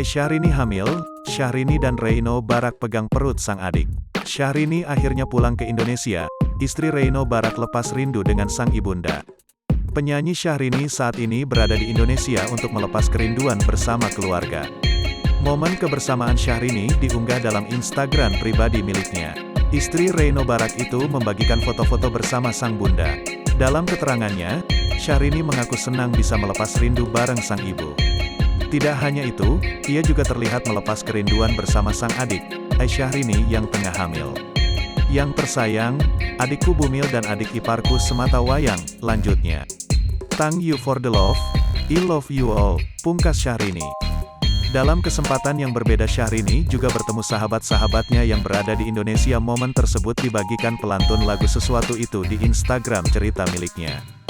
Syahrini hamil, Syahrini dan Reino Barak pegang perut sang adik. Syahrini akhirnya pulang ke Indonesia, istri Reino Barak lepas rindu dengan sang ibunda. Penyanyi Syahrini saat ini berada di Indonesia untuk melepas kerinduan bersama keluarga. Momen kebersamaan Syahrini diunggah dalam Instagram pribadi miliknya. Istri Reino Barak itu membagikan foto-foto bersama sang bunda. Dalam keterangannya, Syahrini mengaku senang bisa melepas rindu bareng sang ibu. Tidak hanya itu, ia juga terlihat melepas kerinduan bersama sang adik, Syahrini yang tengah hamil. Yang tersayang, adikku Bumil dan adik iparku semata wayang, lanjutnya. Thank you for the love, I love you all, pungkas Syahrini. Dalam kesempatan yang berbeda Syahrini juga bertemu sahabat-sahabatnya yang berada di Indonesia. Momen tersebut dibagikan pelantun lagu Sesuatu Itu di Instagram cerita miliknya.